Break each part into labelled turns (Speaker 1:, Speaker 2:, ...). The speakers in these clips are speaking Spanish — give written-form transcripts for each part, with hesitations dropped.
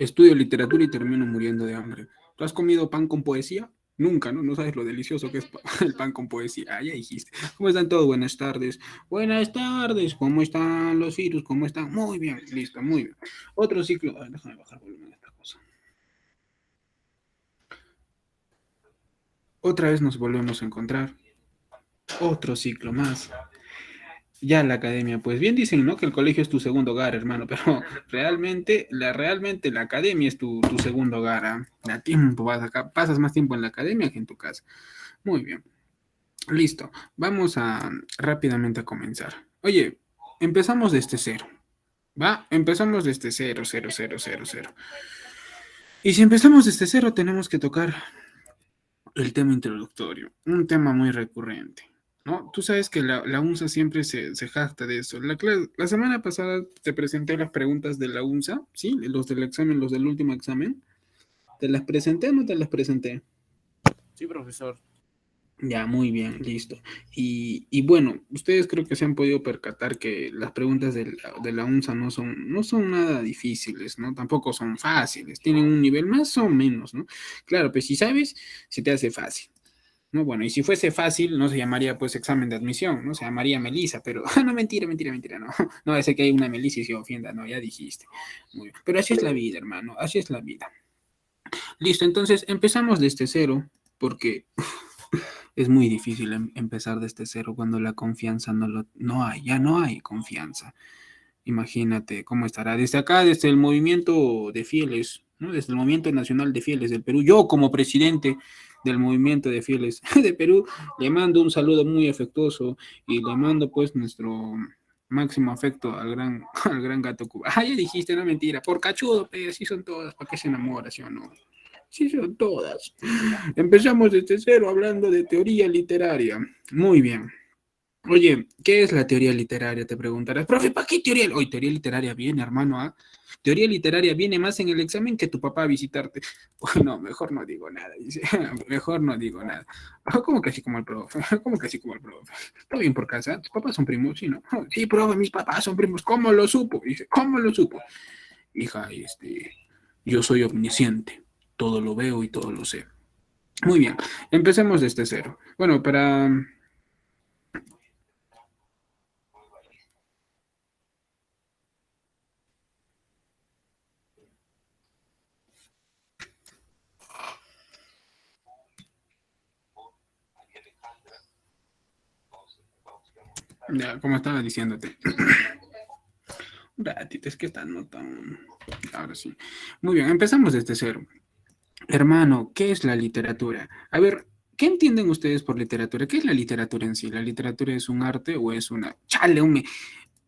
Speaker 1: Estudio literatura y termino muriendo de hambre. ¿Tú has comido pan con poesía? Nunca, ¿no? No sabes lo delicioso que es el pan con poesía. Ah, ya dijiste. ¿Cómo están todos? Buenas tardes. Buenas tardes. ¿Cómo están los virus? ¿Cómo están? Muy bien, listo, muy bien. Otro ciclo. Ay, déjame bajar el volumen de esta cosa. Otra vez nos volvemos a encontrar. Otro ciclo más. Ya la academia, pues bien dicen, ¿no? Que el colegio es tu segundo hogar, hermano, pero realmente la academia es tu segundo hogar. ¿Ah? Da tiempo, vas acá, pasas más tiempo en la academia que en tu casa. Muy bien, listo. Vamos a rápidamente a comenzar. Oye, empezamos desde cero, ¿va? Empezamos desde cero, cero, cero, cero, cero. Y si empezamos desde cero, tenemos que tocar el tema introductorio, un tema muy recurrente. ¿No? Tú sabes que la UNSA siempre se jacta de eso. La semana pasada te presenté las preguntas de la UNSA, ¿sí? Los del examen, los del último examen. ¿Te las presenté o no te las presenté?
Speaker 2: Sí, profesor.
Speaker 1: Ya, muy bien, listo. Y bueno, ustedes creo que se han podido percatar que las preguntas de la UNSA no son nada difíciles, ¿no? Tampoco son fáciles, tienen un nivel más o menos, ¿no? Claro, pues si sabes, se te hace fácil. No, bueno, y si fuese fácil, no se llamaría pues examen de admisión, ¿no? Se llamaría Melisa, pero no, mentira, mentira, mentira, no. No, ese que hay una Melisa y se ofenda, no, ya dijiste. Muy bien. Pero así es la vida, hermano, así es la vida. Listo, entonces empezamos desde cero, porque es muy difícil empezar desde cero cuando la confianza no hay, ya no hay confianza. Imagínate cómo estará desde acá, desde el movimiento de fieles, ¿no? Desde el Movimiento Nacional de Fieles del Perú. Yo como presidente del movimiento de fieles de Perú le mando un saludo muy afectuoso y le mando pues nuestro máximo afecto al gran gato Cuba. Ah, ya dijiste, no mentira, por cachudo, pero así son todas, ¿para qué se enamora, sí o no? Sí son todas. Empezamos desde cero hablando de teoría literaria. Muy bien. Oye, ¿qué es la teoría literaria? Te preguntarás. Profe, ¿para qué teoría? Hoy teoría literaria viene, hermano, ¿ah? Teoría literaria viene más en el examen que tu papá a visitarte. Bueno, mejor no digo nada, dice. Mejor no digo nada. ¿Cómo que así como el profe? ¿Cómo que así como el profe? ¿Todo bien por casa? ¿Tus papás son primos? Sí, ¿no? Sí, profe, mis papás son primos. ¿Cómo lo supo? Dice, ¿cómo lo supo? Hija, yo soy omnisciente. Todo lo veo y todo lo sé. Muy bien, empecemos desde cero. Bueno, para... Ya, como estaba diciéndote. Un ratito, es que está no tan... Ahora sí. Muy bien, empezamos desde cero. Hermano, ¿qué es la literatura? A ver, ¿qué entienden ustedes por literatura? ¿Qué es la literatura en sí? ¿La literatura es un arte o es una... Chale,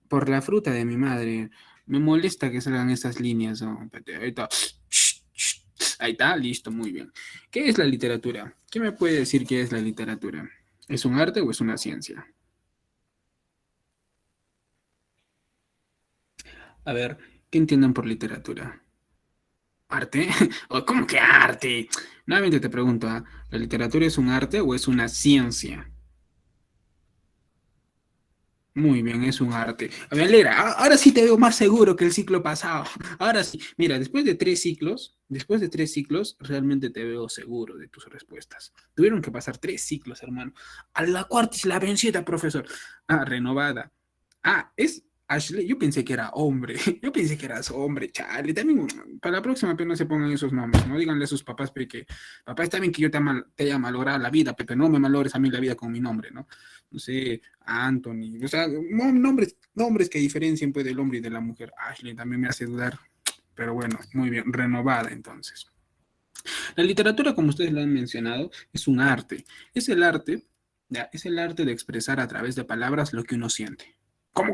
Speaker 1: por la fruta de mi madre. Me molesta que salgan estas líneas. ¿No? Ahí está. Ahí está, listo, muy bien. ¿Qué es la literatura? ¿Qué me puede decir qué es la literatura? ¿Es un arte o es una ciencia? A ver, ¿qué entienden por literatura? ¿Arte? ¿Cómo que arte? Nuevamente te pregunto, ¿ah? ¿La literatura es un arte o es una ciencia? Muy bien, es un arte. Me alegra. Ahora sí te veo más seguro que el ciclo pasado. Ahora sí. Mira, después de tres ciclos, realmente te veo seguro de tus respuestas. Tuvieron que pasar 3 ciclos, hermano. A la cuarta es la vencida, profesor. Ah, renovada. Ah, es Ashley. Yo pensé que era hombre. Yo pensé que eras hombre, chale. También, para la próxima, apenas no se pongan esos nombres. No díganle a sus papás, que papá, está bien que yo te haya malogrado la vida, pero no me malogres a mí la vida con mi nombre, ¿no? No sé, Anthony, o sea, nombres que diferencien pues, del hombre y de la mujer. Ashley también me hace dudar, pero bueno, muy bien, renovada entonces. La literatura, como ustedes lo han mencionado, es un arte. Es el arte, ya, es el arte de expresar a través de palabras lo que uno siente. ¿Cómo?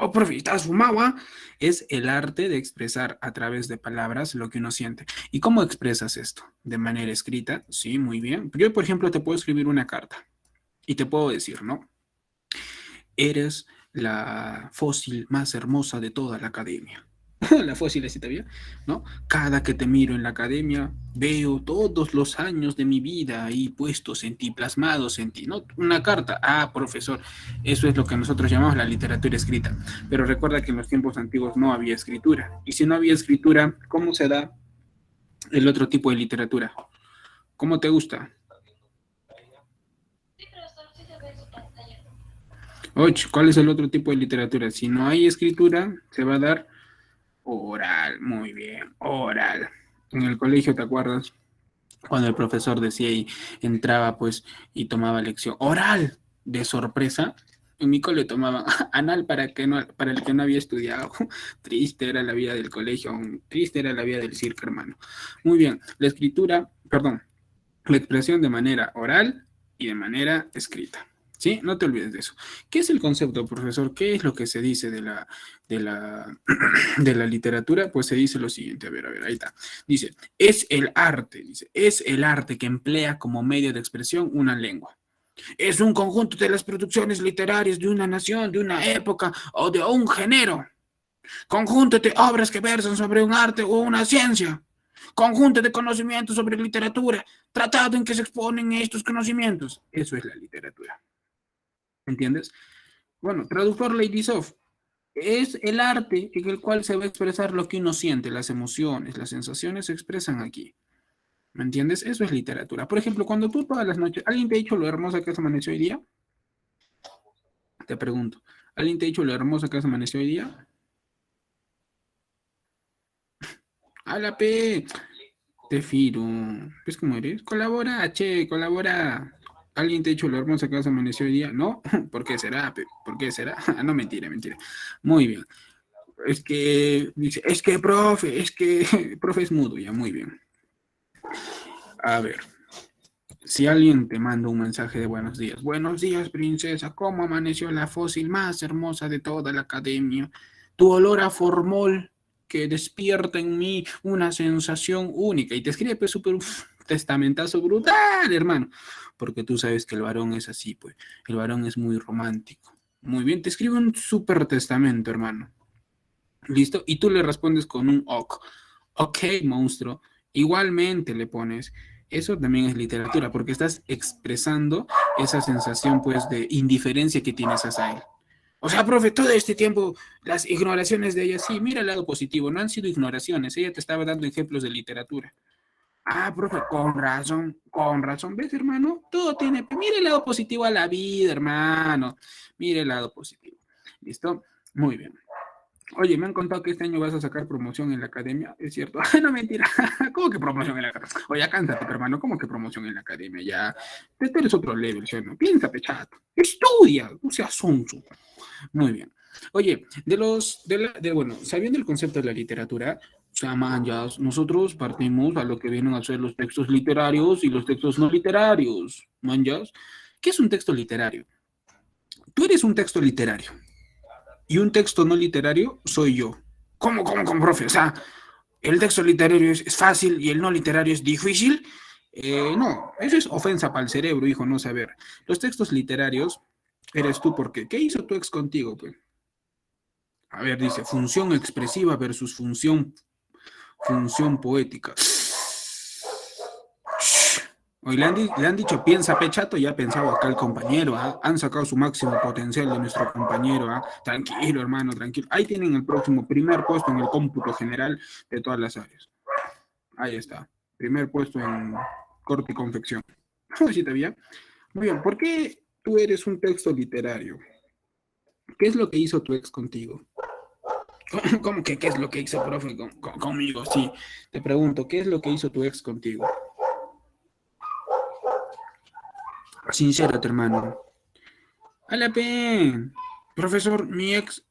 Speaker 1: Oh, profe, ¿estás fumado? ¿Ah? Es el arte de expresar a través de palabras lo que uno siente. ¿Y cómo expresas esto? ¿De manera escrita? Sí, muy bien. Yo, por ejemplo, te puedo escribir una carta y te puedo decir, ¿no? Eres la fósil más hermosa de toda la academia. La fósil así todavía, ¿no? Cada que te miro en la academia, veo todos los años de mi vida ahí puestos en ti, plasmados en ti, ¿no? Una carta, profesor, eso es lo que nosotros llamamos la literatura escrita. Pero recuerda que en los tiempos antiguos no había escritura. Y si no había escritura, ¿cómo se da el otro tipo de literatura? ¿Cómo te gusta? Oye, ¿cuál es el otro tipo de literatura? Si no hay escritura, se va a dar oral. Muy bien, oral. En el colegio, ¿te acuerdas? Cuando el profesor decía y entraba pues y tomaba lección oral de sorpresa, en mi cole tomaba anal para el que no había estudiado. Triste era la vida del colegio, triste era la vida del circo, hermano. Muy bien, la escritura, perdón, la expresión de manera oral y de manera escrita. ¿Sí? No te olvides de eso. ¿Qué es el concepto, profesor? ¿Qué es lo que se dice de la, de la literatura? Pues se dice lo siguiente, a ver, ahí está. Dice, es el arte que emplea como medio de expresión una lengua. Es un conjunto de las producciones literarias de una nación, de una época o de un género. Conjunto de obras que versan sobre un arte o una ciencia. Conjunto de conocimientos sobre literatura, tratado en que se exponen estos conocimientos. Eso es la literatura. ¿Entiendes? Bueno, traductor Lady Soft es el arte en el cual se va a expresar lo que uno siente, las emociones, las sensaciones se expresan aquí. ¿Me entiendes? Eso es literatura. Por ejemplo, cuando tú todas las noches, ¿alguien te ha dicho lo hermosa que se amaneció hoy día? Te pregunto, ¿alguien te ha dicho lo hermosa que se amaneció hoy día? ¡A la P! Te firo. ¿Ves cómo eres? Colabora, che, colabora. ¿Alguien te ha dicho lo hermosa que se amaneció hoy día? ¿No? ¿Por qué será? ¿Por qué será? No, mentira, mentira. Muy bien. Es que, dice, profe, profe es mudo, ya, muy bien. A ver, si alguien te manda un mensaje de buenos días, princesa, ¿cómo amaneció la fósil más hermosa de toda la academia? Tu olor a formol que despierta en mí una sensación única, y te escribe súper testamentazo brutal, hermano, porque tú sabes que el varón es así, pues, el varón es muy romántico. Muy bien, te escribe un súper testamento, hermano. ¿Listo? Y tú le respondes con un ok. Ok, monstruo. Igualmente le pones. Eso también es literatura, porque estás expresando esa sensación, pues, de indiferencia que tienes hacia él. O sea, profe, todo este tiempo, las ignoraciones de ella, sí, mira el lado positivo, no han sido ignoraciones, ella te estaba dando ejemplos de literatura. Profe, con razón, ¿ves, hermano? Todo tiene, mira el lado positivo a la vida, hermano, mira el lado positivo. ¿Listo? Muy bien. Oye, me han contado que este año vas a sacar promoción en la academia, ¿es cierto? No, mentira. ¿Cómo que promoción en la academia? Oye, cánsate, hermano. ¿Cómo que promoción en la academia? Ya, tú eres otro level, ¿sí? ¿No? Piensa, pechato. Estudia, no seas sonso. Muy bien. Oye, bueno, sabiendo el concepto de la literatura, o sea, man, ya nosotros partimos a lo que vienen a ser los textos literarios y los textos no literarios, man, ya. ¿Qué es un texto literario? Tú eres un texto literario. Y un texto no literario soy yo. ¿Cómo, profe? O sea, el texto literario es fácil y el no literario es difícil. No, eso es ofensa para el cerebro, hijo, no saber. Los textos literarios eres tú, porque ¿qué hizo tu ex contigo? Pues? A ver, dice, función expresiva versus función poética. Hoy le han dicho piensa pechato, ya ha pensado acá el compañero, han sacado su máximo potencial de nuestro compañero, tranquilo hermano, tranquilo. Ahí tienen el próximo primer puesto en el cómputo general de todas las áreas. Ahí está, primer puesto en corte y confección. ¿Sí te veía? Muy bien, ¿por qué tú eres un texto literario? ¿Qué es lo que hizo tu ex contigo? ¿Cómo que qué es lo que hizo, profe, conmigo? Sí, te pregunto, ¿qué es lo que hizo tu ex contigo? Sincérate, hermano. A la P. Profesor, mi ex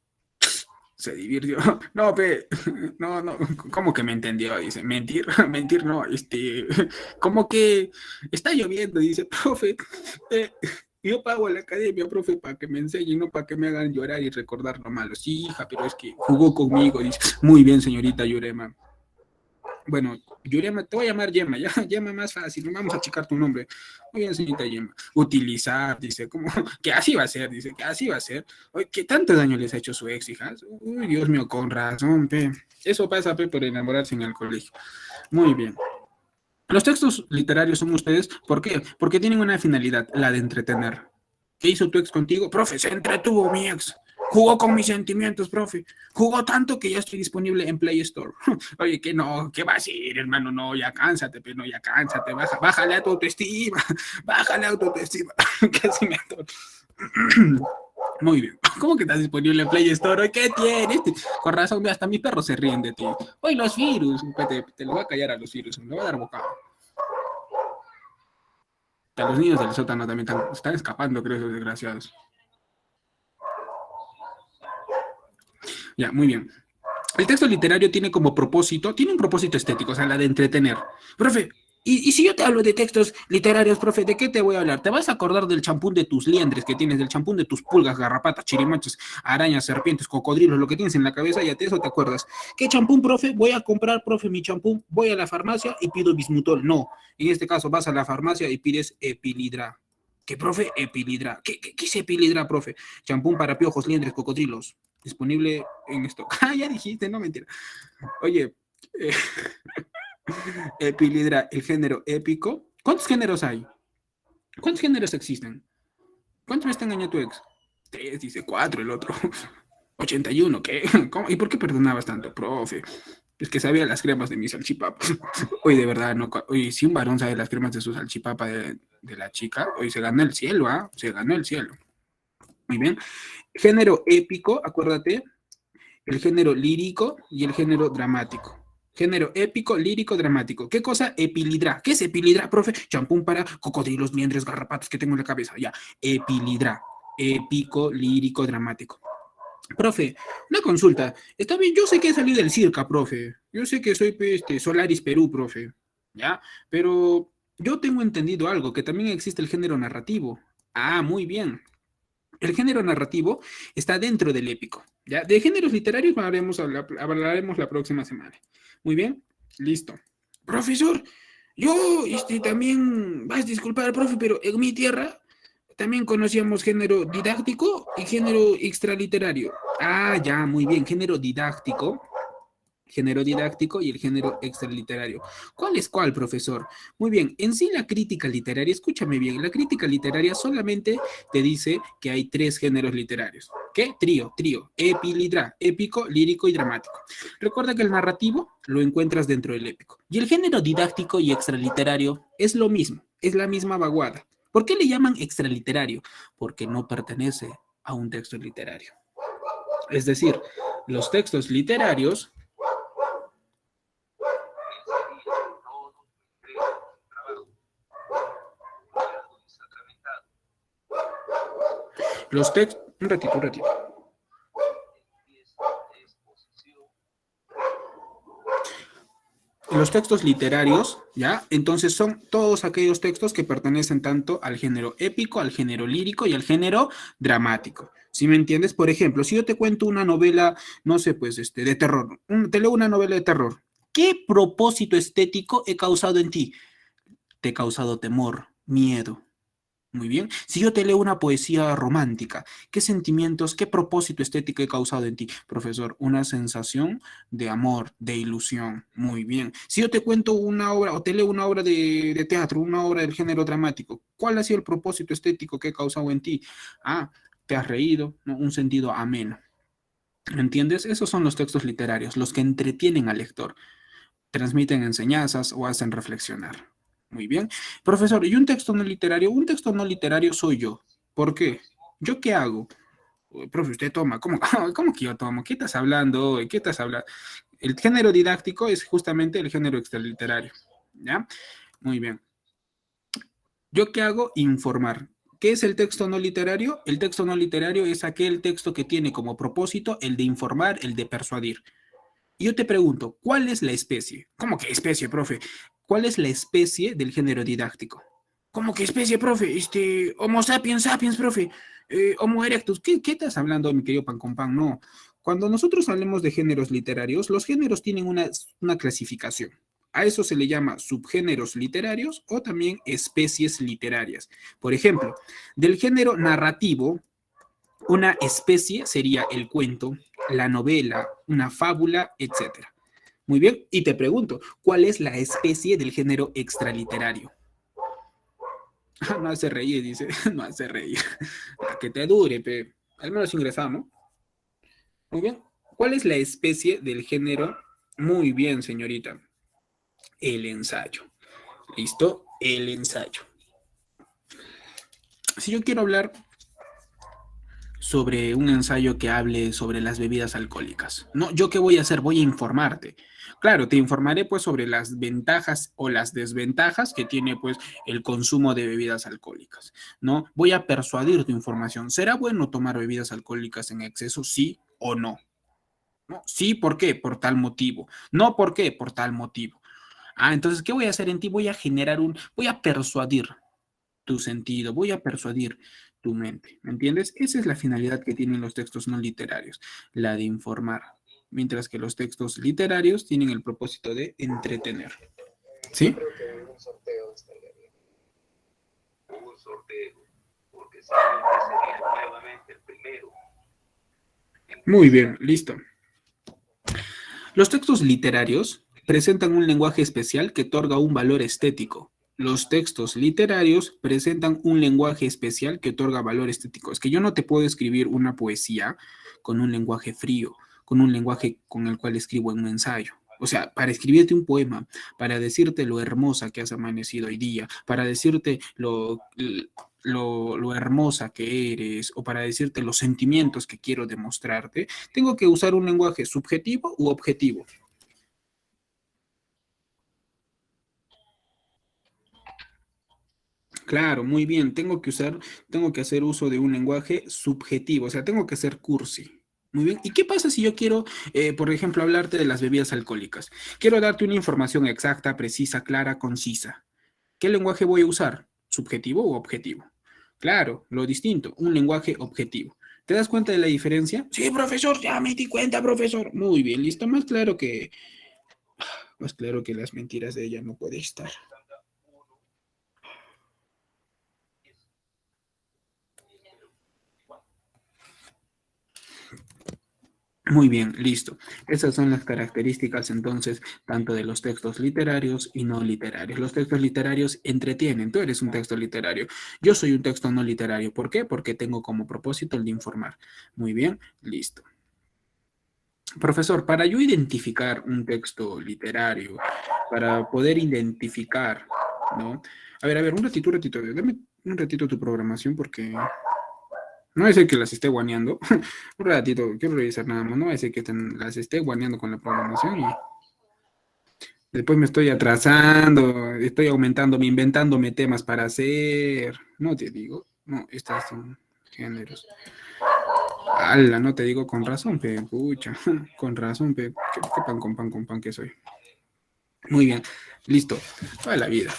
Speaker 1: se divirtió. No, P. No, ¿cómo que me entendió? Dice, mentir, mentir no, como que está lloviendo, dice, profe, yo pago a la academia, profe, para que me enseñen, no para que me hagan llorar y recordar lo malo. Sí, hija, pero es que jugó conmigo, dice, muy bien, señorita Yurema. Bueno, Yurema, te voy a llamar Yema, ya, Yema más fácil, no vamos a achicar tu nombre. Muy bien, señorita Yema. Utilizar, dice, como, que así va a ser, dice, que así va a ser. Oye, ¿qué tanto daño les ha hecho su ex, hijas? Uy, Dios mío, con razón, pe. Eso pasa, pe, por enamorarse en el colegio. Muy bien. Los textos literarios son ustedes, ¿por qué? Porque tienen una finalidad, la de entretener. ¿Qué hizo tu ex contigo? Profe, se entretuvo mi ex. Jugó con mis sentimientos, profe. Jugó tanto que ya estoy disponible en Play Store. Oye, que no, ¿qué vas a ir, hermano? No, ya cánsate, pero no, ya cánsate. Bájale a tu autoestima. Bájale a tu autoestima. Casi me atoro. Muy bien. ¿Cómo que estás disponible en Play Store? Oye, ¿qué tienes? Con razón, hasta mis perros se ríen de ti. Oye, los virus. Te lo voy a callar a los virus. Me voy a dar bocado. A los niños del sótano también están escapando, creo, esos desgraciados. Ya, muy bien. El texto literario tiene como propósito, tiene un propósito estético, o sea, la de entretener. Profe, y si yo te hablo de textos literarios, profe, ¿de qué te voy a hablar? ¿Te vas a acordar del champún de tus liendres que tienes, del champún de tus pulgas, garrapatas, chirimachas, arañas, serpientes, cocodrilos, lo que tienes en la cabeza? Ya de eso te acuerdas. ¿Qué champún, profe? Voy a comprar, profe, mi champún, voy a la farmacia y pido bismutol. No, en este caso vas a la farmacia y pides epilidra. ¿Qué, profe? Epilidra. ¿Qué es epilidra, profe? Champún para piojos, liendres, cocodrilos. Disponible en esto. Ah, ya dijiste, no mentira. Oye, eh, Epilidra, el género épico. ¿Cuántos géneros hay? ¿Cuántos géneros existen? ¿Cuántos me está engañando tu ex? 3, dice 4 el otro. 81, ¿qué? ¿Cómo? ¿Y por qué perdonabas tanto, profe? Es que sabía las cremas de mi salchipapa. Hoy de verdad, no. Oye, si un varón sabe las cremas de su salchipapa de la chica, hoy se ganó el cielo, ¿ah? Se ganó el cielo. Muy bien. Género épico, acuérdate, el género lírico y el género dramático. Género épico, lírico, dramático. ¿Qué cosa? Epilidra. ¿Qué es epilidra, profe? Champún para cocodrilos, liendres, garrapatos que tengo en la cabeza. Ya, epilidra. Épico, lírico, dramático. Profe, una consulta. Está bien, yo sé que he salido del circa, profe. Yo sé que soy Solaris Perú, profe. ¿Ya? Pero yo tengo entendido algo, que también existe el género narrativo. Ah, muy bien. El género narrativo está dentro del épico. ¿Ya? De géneros literarios hablaremos la próxima semana. Muy bien, listo. Profesor, yo también, vas a disculpar, profe, pero en mi tierra también conocíamos género didáctico y género extraliterario. Ah, ya, muy bien, género didáctico y el género extraliterario. ¿Cuál es cuál, profesor? Muy bien, en sí la crítica literaria, escúchame bien, la crítica literaria solamente te dice que hay 3 géneros literarios. ¿Qué? Trío, epilidra, épico, lírico y dramático. Recuerda que el narrativo lo encuentras dentro del épico. Y el género didáctico y extraliterario es lo mismo, es la misma vaguada. ¿Por qué le llaman extraliterario? Porque no pertenece a un texto literario. Es decir, los textos literarios los textos, un ratito. Los textos literarios, ¿ya? Entonces son todos aquellos textos que pertenecen tanto al género épico, al género lírico y al género dramático. ¿Sí me entiendes? Por ejemplo, si yo te cuento una novela, no sé, pues, de terror, te leo una novela de terror, ¿qué propósito estético he causado en ti? Te he causado temor, miedo. Muy bien. Si yo te leo una poesía romántica, ¿qué sentimientos, qué propósito estético he causado en ti, profesor? Una sensación de amor, de ilusión. Muy bien. Si yo te cuento una obra o te leo una obra de teatro, una obra del género dramático, ¿cuál ha sido el propósito estético que he causado en ti? Ah, te has reído, ¿no? Un sentido ameno. ¿Me entiendes? Esos son los textos literarios, los que entretienen al lector, transmiten enseñanzas o hacen reflexionar. Muy bien. Profesor, ¿y un texto no literario? Un texto no literario soy yo. ¿Por qué? ¿Yo qué hago? Profe, usted toma. ¿Cómo, cómo que yo tomo? ¿Qué estás hablando? ¿Qué estás hablando? El género didáctico es justamente el género extraliterario. ¿Ya? Muy bien. ¿Yo qué hago? Informar. ¿Qué es el texto no literario? El texto no literario es aquel texto que tiene como propósito el de informar, el de persuadir. Y yo te pregunto, ¿cuál es la especie? ¿Cómo que especie, profe? ¿Cuál es la especie del género didáctico? ¿Cómo que especie, profe? Homo sapiens sapiens, profe. Homo erectus. ¿Qué estás hablando, mi querido pan con pan? No. Cuando nosotros hablemos de géneros literarios, los géneros tienen una clasificación. A eso se le llama subgéneros literarios o también especies literarias. Por ejemplo, del género narrativo, una especie sería el cuento, la novela, una fábula, etcétera. Muy bien, y te pregunto, ¿cuál es la especie del género extraliterario? No hace reír, dice, no hace reír. Que te dure, pe. Al menos ingresado, ¿no? Muy bien. ¿Cuál es la especie del género? Muy bien, señorita. El ensayo. ¿Listo? El ensayo. Si yo quiero hablar sobre un ensayo que hable sobre las bebidas alcohólicas, ¿no? ¿Yo qué voy a hacer? Voy a informarte. Claro, te informaré pues sobre las ventajas o las desventajas que tiene pues el consumo de bebidas alcohólicas, ¿no? Voy a persuadir tu información. ¿Será bueno tomar bebidas alcohólicas en exceso? ¿Sí o no? ¿No? Sí, ¿por qué? Por tal motivo. No, ¿por qué? Por tal motivo. Ah, entonces, ¿qué voy a hacer en ti? Voy a persuadir tu sentido, voy a persuadir tu mente. ¿Me entiendes? Esa es la finalidad que tienen los textos no literarios, la de informar. Mientras que los textos literarios tienen el propósito de entretener. ¿Sí? Yo creo que un sorteo estaría bien. Un sorteo, porque sería nuevamente el primero. Muy bien, listo. Los textos literarios presentan un lenguaje especial que otorga un valor estético. Los textos literarios presentan un lenguaje especial que otorga valor estético. Es que yo no te puedo escribir una poesía con un lenguaje frío, con un lenguaje con el cual escribo en un ensayo. O sea, para escribirte un poema, para decirte lo hermosa que has amanecido hoy día, para decirte lo hermosa que eres o para decirte los sentimientos que quiero demostrarte, tengo que usar un lenguaje subjetivo u objetivo. Claro, muy bien. Tengo que hacer uso de un lenguaje subjetivo, o sea, tengo que ser cursi. Muy bien. ¿Y qué pasa si yo quiero, por ejemplo, hablarte de las bebidas alcohólicas? Quiero darte una información exacta, precisa, clara, concisa. ¿Qué lenguaje voy a usar? ¿Subjetivo o objetivo? Claro, lo distinto, un lenguaje objetivo. ¿Te das cuenta de la diferencia? Sí, profesor, ya me di cuenta, profesor. Muy bien, listo. Más claro que las mentiras de ella no puede estar. Muy bien, listo. Esas son las características entonces tanto de los textos literarios y no literarios. Los textos literarios entretienen. Tú eres un texto literario. Yo soy un texto no literario. ¿Por qué? Porque tengo como propósito el de informar. Muy bien, listo. Profesor, para yo identificar un texto literario, para poder identificar, ¿no? A ver, un ratito, dame un ratito tu programación porque no es el que las esté guaneando. Un ratito, quiero revisar nada más. No es el que las esté guaneando con la programación y después me estoy atrasando, estoy aumentando, inventándome temas para hacer. No te digo. No, estas son géneros. Ala, no te digo con razón, pe, pucha. Con razón, pe. ¿Qué pan con pan que soy? Muy bien, listo. Toda la vida.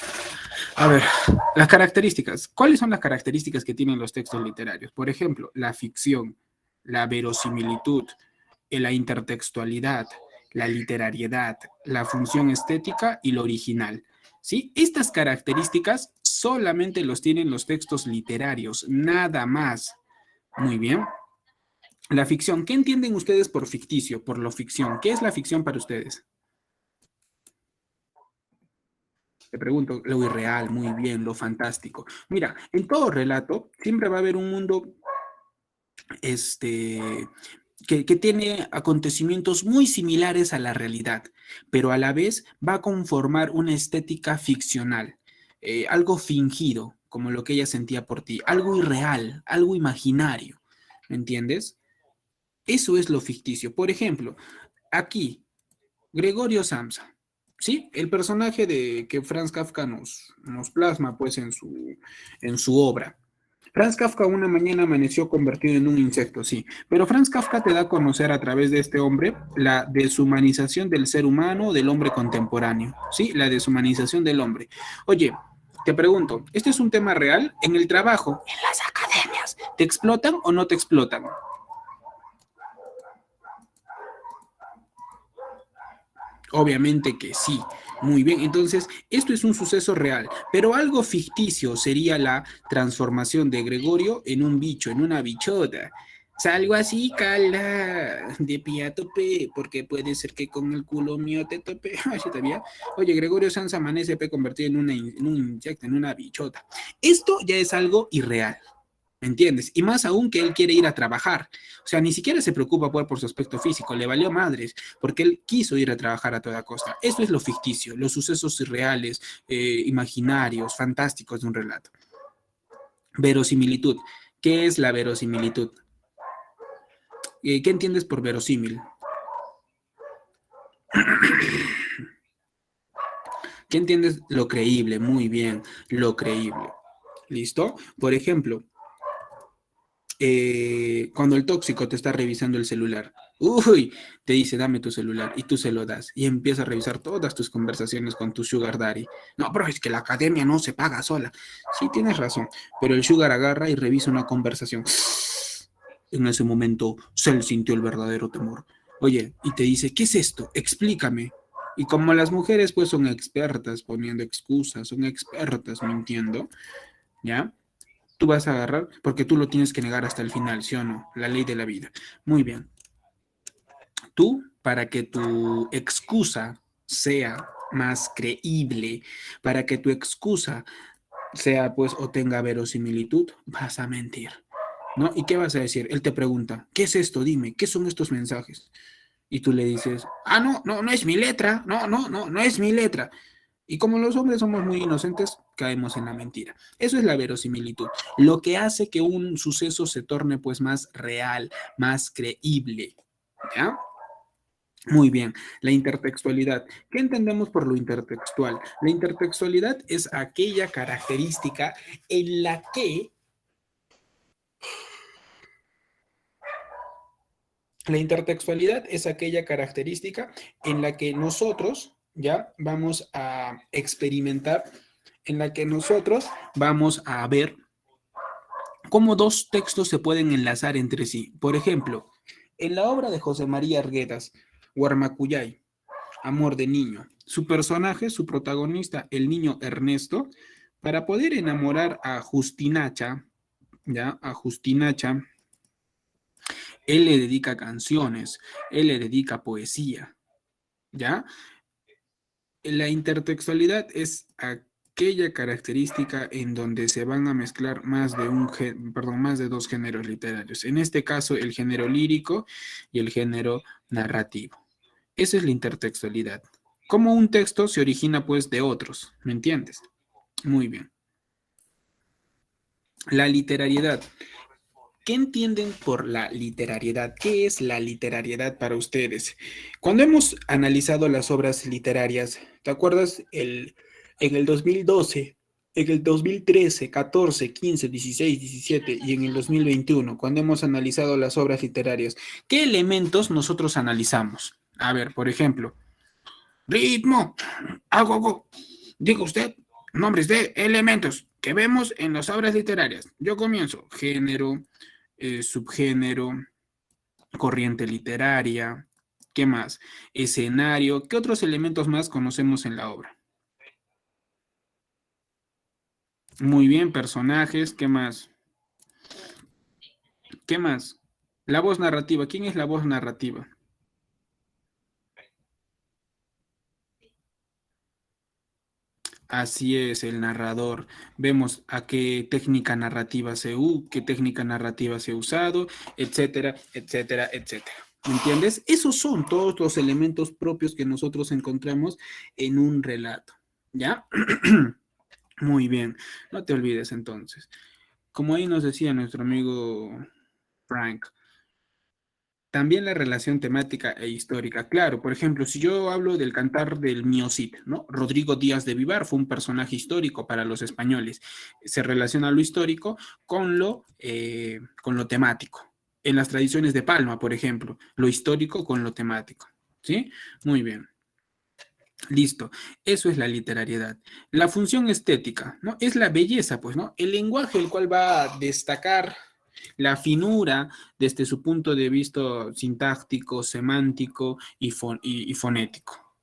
Speaker 1: A ver, las características. ¿Cuáles son las características que tienen los textos literarios? Por ejemplo, la ficción, la verosimilitud, la intertextualidad, la literariedad, la función estética y lo original. ¿Sí? Estas características solamente los tienen los textos literarios, nada más. Muy bien. La ficción. ¿Qué entienden ustedes por ficticio, por lo ficción? ¿Qué es la ficción para ustedes? Te pregunto, lo irreal, muy bien, lo fantástico. Mira, en todo relato siempre va a haber un mundo que tiene acontecimientos muy similares a la realidad, pero a la vez va a conformar una estética ficcional, algo fingido, como lo que ella sentía por ti, algo irreal, algo imaginario, ¿me entiendes? Eso es lo ficticio. Por ejemplo, aquí, Gregorio Samsa, ¿sí? El personaje que Franz Kafka nos plasma pues en su obra. Franz Kafka una mañana amaneció convertido en un insecto, sí, pero Franz Kafka te da a conocer a través de este hombre la deshumanización del ser humano, del hombre contemporáneo, sí, la deshumanización del hombre. Oye, te pregunto, ¿este es un tema real? En el trabajo, en las academias, ¿te explotan o no te explotan? Obviamente que sí. Muy bien, entonces esto es un suceso real, pero algo ficticio sería la transformación de Gregorio en un bicho, en una bichota. Salgo así, cala, de pie a tope, porque puede ser que con el culo mío te tope. Así todavía. Oye, Gregorio Sanz amanece convertido en un insecto, en una bichota. Esto ya es algo irreal. ¿Me entiendes? Y más aún que él quiere ir a trabajar. O sea, ni siquiera se preocupa por su aspecto físico, le valió madres, porque él quiso ir a trabajar a toda costa. Eso es lo ficticio, los sucesos irreales, imaginarios, fantásticos de un relato. Verosimilitud. ¿Qué es la verosimilitud? ¿Qué entiendes por verosímil? ¿Qué entiendes? Lo creíble, muy bien, lo creíble. ¿Listo? Por ejemplo, cuando el tóxico te está revisando el celular, uy, te dice, dame tu celular, y tú se lo das, y empieza a revisar todas tus conversaciones con tu sugar daddy. No, pero es que la academia no se paga sola. Sí, tienes razón, pero el sugar agarra y revisa una conversación. En ese momento, Cell sintió el verdadero temor. Oye, y te dice, ¿qué es esto? Explícame. Y como las mujeres pues son expertas poniendo excusas, son expertas mintiendo, ¿ya? Tú vas a agarrar porque tú lo tienes que negar hasta el final, ¿sí o no? La ley de la vida. Muy bien. Tú, para que tu excusa sea más creíble, para que tu excusa sea pues o tenga verosimilitud, vas a mentir, ¿no? ¿Y qué vas a decir? Él te pregunta, ¿qué es esto? Dime, ¿qué son estos mensajes? Y tú le dices, ah, no es mi letra, no es mi letra. Y como los hombres somos muy inocentes, caemos en la mentira. Eso es la verosimilitud, lo que hace que un suceso se torne pues más real, más creíble, ¿ya? Muy bien, la intertextualidad. ¿Qué entendemos por lo intertextual? La intertextualidad es aquella característica en la que la intertextualidad es aquella característica en la que nosotros ya vamos a experimentar, en la que nosotros vamos a ver cómo dos textos se pueden enlazar entre sí. Por ejemplo, en la obra de José María Arguedas, Guarmacuyay, Amor de Niño, su personaje, su protagonista, el niño Ernesto, para poder enamorar a Justinacha, ¿ya? A Justinacha, él le dedica canciones, él le dedica poesía, ¿ya? La intertextualidad es aquella característica en donde se van a mezclar más de dos géneros literarios. En este caso, el género lírico y el género narrativo. Esa es la intertextualidad. Como un texto se origina pues de otros, ¿me entiendes? Muy bien. La literariedad. ¿Qué entienden por la literariedad? ¿Qué es la literariedad para ustedes? Cuando hemos analizado las obras literarias, ¿te acuerdas en el 2012, en el 2013, 14, 15, 16, 17 y en el 2021, cuando hemos analizado las obras literarias, qué elementos nosotros analizamos? A ver, por ejemplo, ritmo, algo, diga usted, nombres de elementos que vemos en las obras literarias. Yo comienzo, género, subgénero, corriente literaria, ¿qué más? Escenario, ¿qué otros elementos más conocemos en la obra? Muy bien, personajes, ¿qué más? ¿Qué más? La voz narrativa, ¿quién es la voz narrativa? Así es, el narrador. Vemos a qué técnica narrativa se ha usado, etcétera, etcétera, etcétera. ¿Me entiendes? Esos son todos los elementos propios que nosotros encontramos en un relato. ¿Ya? Muy bien. No te olvides entonces. Como ahí nos decía nuestro amigo Frank, también la relación temática e histórica. Claro, por ejemplo, si yo hablo del cantar del Mio Cid, ¿no? Rodrigo Díaz de Vivar fue un personaje histórico para los españoles. Se relaciona lo histórico con lo temático. En las tradiciones de Palma, por ejemplo, lo histórico con lo temático. ¿Sí? Muy bien. Listo, eso es la literariedad. La función estética, ¿no? Es la belleza, pues, ¿no? El lenguaje el cual va a destacar la finura desde su punto de vista sintáctico, semántico y fonético.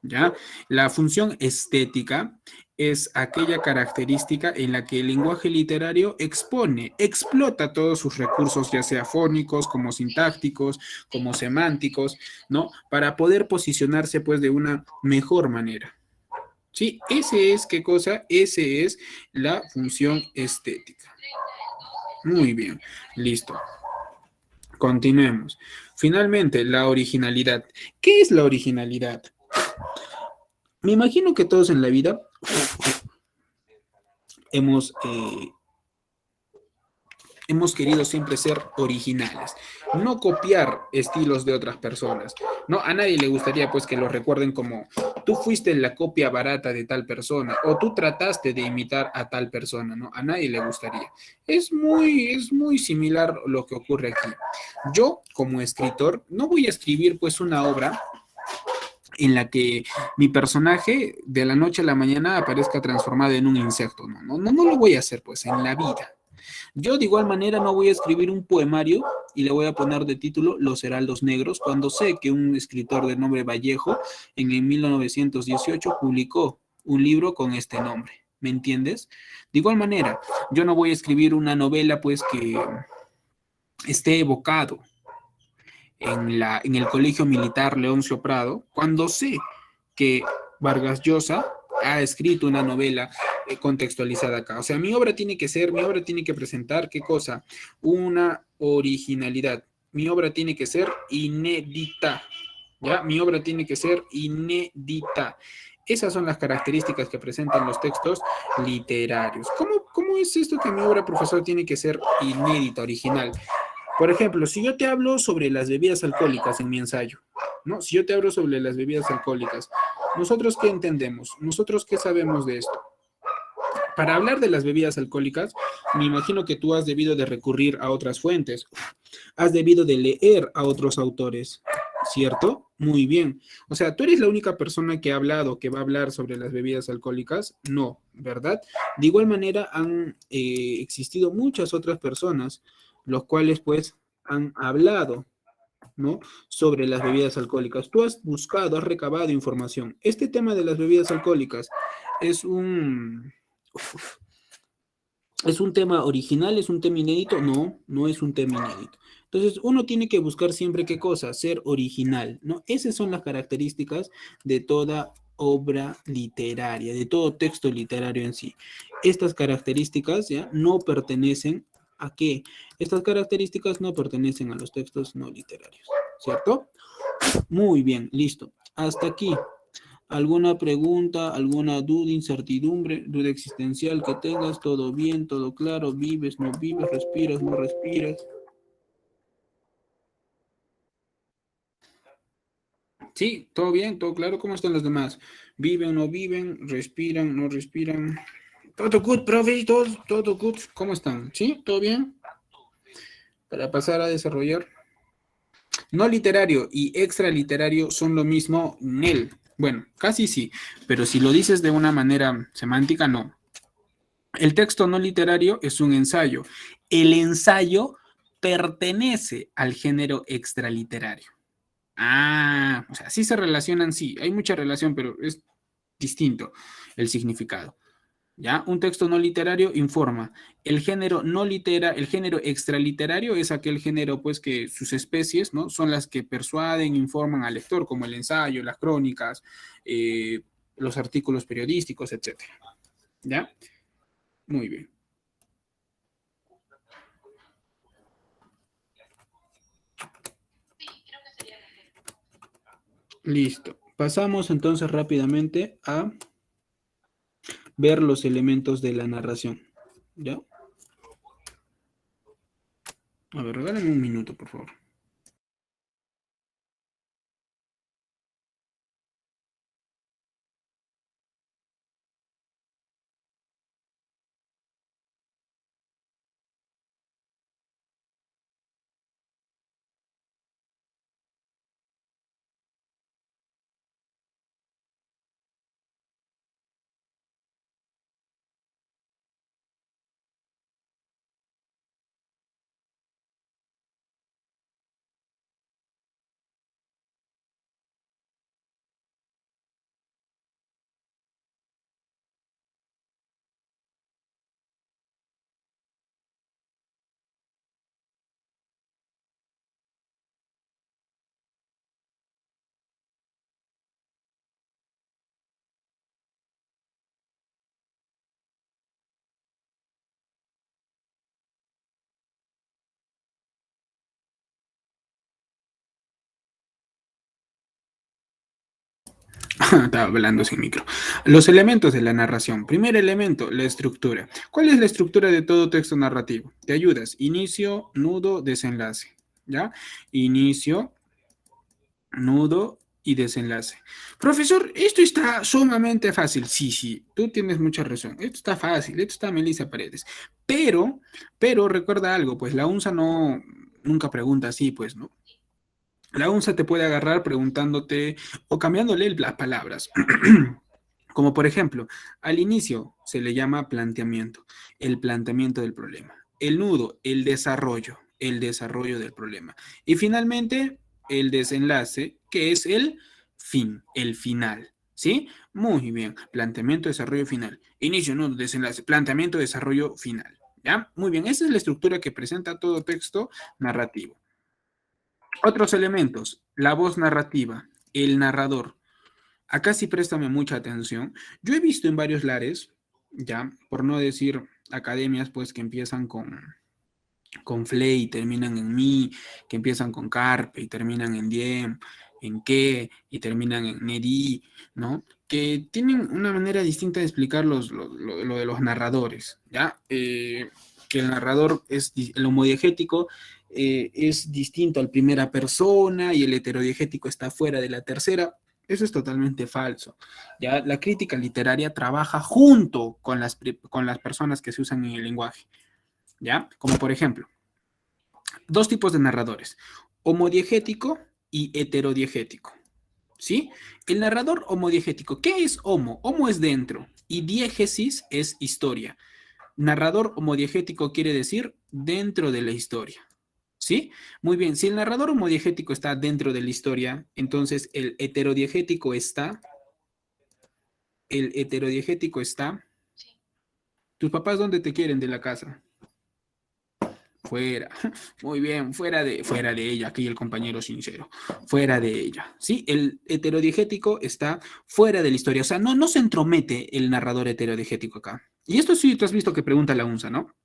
Speaker 1: ¿Ya? La función estética es aquella característica en la que el lenguaje literario explota todos sus recursos, ya sea fónicos, como sintácticos, como semánticos, ¿no? Para poder posicionarse, pues, de una mejor manera. Sí, ese es, ¿qué cosa? Ese es la función estética. Muy bien, listo. Continuemos. Finalmente, la originalidad. ¿Qué es la originalidad? Me imagino que todos en la vida hemos, hemos querido siempre ser originales, no copiar estilos de otras personas. No, a nadie le gustaría pues que lo recuerden como tú fuiste la copia barata de tal persona o tú trataste de imitar a tal persona, ¿no? A nadie le gustaría. Es muy similar lo que ocurre aquí. Yo, como escritor, no voy a escribir pues una obra en la que mi personaje de la noche a la mañana aparezca transformado en un insecto. No lo voy a hacer pues en la vida. Yo de igual manera no voy a escribir un poemario y le voy a poner de título Los Heraldos Negros cuando sé que un escritor de nombre Vallejo en el 1918 publicó un libro con este nombre. ¿Me entiendes? De igual manera, yo no voy a escribir una novela pues que esté evocado en el Colegio Militar Leoncio Prado, cuando sé que Vargas Llosa ha escrito una novela contextualizada acá. O sea, mi obra tiene que presentar, ¿qué cosa? Una originalidad. Mi obra tiene que ser inédita. ¿Ya? Mi obra tiene que ser inédita. Esas son las características que presentan los textos literarios. ¿Cómo es esto que mi obra, profesor, tiene que ser inédita, original? Por ejemplo, si yo te hablo sobre las bebidas alcohólicas en mi ensayo, ¿no? Si yo te hablo sobre las bebidas alcohólicas, ¿nosotros qué entendemos? ¿Nosotros qué sabemos de esto? Para hablar de las bebidas alcohólicas, me imagino que tú has debido de recurrir a otras fuentes, has debido de leer a otros autores, ¿cierto? Muy bien. O sea, ¿tú eres la única persona que ha hablado, que va a hablar sobre las bebidas alcohólicas? No, ¿verdad? De igual manera han existido muchas otras personas, los cuales pues han hablado, ¿no? Sobre las bebidas alcohólicas. Tú has buscado, has recabado información. Este tema de las bebidas alcohólicas es ¿es un tema original? ¿Es un tema inédito? No, no es un tema inédito. Entonces, uno tiene que buscar siempre qué cosa, ser original, ¿no? Esas son las características de toda obra literaria, de todo texto literario en sí. Estas características ya no pertenecen a qué? Estas características no pertenecen a los textos no literarios, ¿cierto? Muy bien, listo. Hasta aquí. ¿Alguna pregunta, alguna duda, incertidumbre, duda existencial que tengas? ¿Todo bien, todo claro? ¿Vives, no vives, respiras, no respiras? Sí, todo bien, todo claro. ¿Cómo están los demás? ¿Viven, no viven? ¿Respiran, no respiran? Todo good, profe, todo good. ¿Cómo están? ¿Sí? ¿Todo bien? Para pasar a desarrollar. No literario y extraliterario son lo mismo, Nel. Bueno, casi sí, pero si lo dices de una manera semántica, no. El texto no literario es un ensayo. El ensayo pertenece al género extraliterario. Ah, o sea, sí se relacionan, sí, hay mucha relación, pero es distinto el significado. ¿Ya? Un texto no literario informa. El género extraliterario es aquel género, pues, que sus especies, ¿no? Son las que persuaden, informan al lector, como el ensayo, las crónicas, eh, los artículos periodísticos, etcétera. ¿Ya? Muy bien. Listo. Pasamos entonces rápidamente a ver los elementos de la narración. ¿Ya? A ver, regálame un minuto, por favor. Estaba hablando sin micro. Los elementos de la narración. Primer elemento, la estructura. ¿Cuál es la estructura de todo texto narrativo? Te ayudas. Inicio, nudo, desenlace. ¿Ya? Inicio, nudo y desenlace. Profesor, esto está sumamente fácil. Sí, sí, tú tienes mucha razón. Esto está fácil, esto está Melissa Paredes. Pero recuerda algo, pues la UNSA no nunca pregunta así, pues, ¿no? La UNSA te puede agarrar preguntándote o cambiándole las palabras. Como por ejemplo, al inicio se le llama planteamiento, el planteamiento del problema. El nudo, el desarrollo del problema. Y finalmente, el desenlace, que es el fin, el final. ¿Sí? Muy bien. Planteamiento, desarrollo, final. Inicio, nudo, desenlace. Planteamiento, desarrollo, final. ¿Ya? Muy bien. Esa es la estructura que presenta todo texto narrativo. Otros elementos, la voz narrativa, el narrador. Acá sí préstame mucha atención. Yo he visto en varios lares, ya, por no decir academias, pues que empiezan con FLE y terminan en MI, que empiezan con CARPE y terminan en DIEM, en QUE y terminan en NEDI, ¿no? Que tienen una manera distinta de explicar lo de los narradores, ¿ya? Que el narrador es el homodiegético es distinto al primera persona y el heterodiegético está fuera de la tercera. Eso es totalmente falso. ¿Ya? La crítica literaria trabaja junto con las personas que se usan en el lenguaje. ¿Ya? Como por ejemplo, dos tipos de narradores, homodiegético y heterodiegético. ¿Sí? El narrador homodiegético, ¿qué es homo? Homo es dentro y diégesis es historia. Narrador homodiegético quiere decir dentro de la historia. ¿Sí? Muy bien, si el narrador homodiegético está dentro de la historia, entonces el heterodiegético está. ¿Tus papás dónde te quieren de la casa? Fuera. Muy bien, fuera de ella, aquí el compañero sincero. Fuera de ella. ¿Sí? El heterodiegético está fuera de la historia. O sea, no se entromete el narrador heterodiegético acá. Y esto sí tú has visto que pregunta la UNSA, ¿no?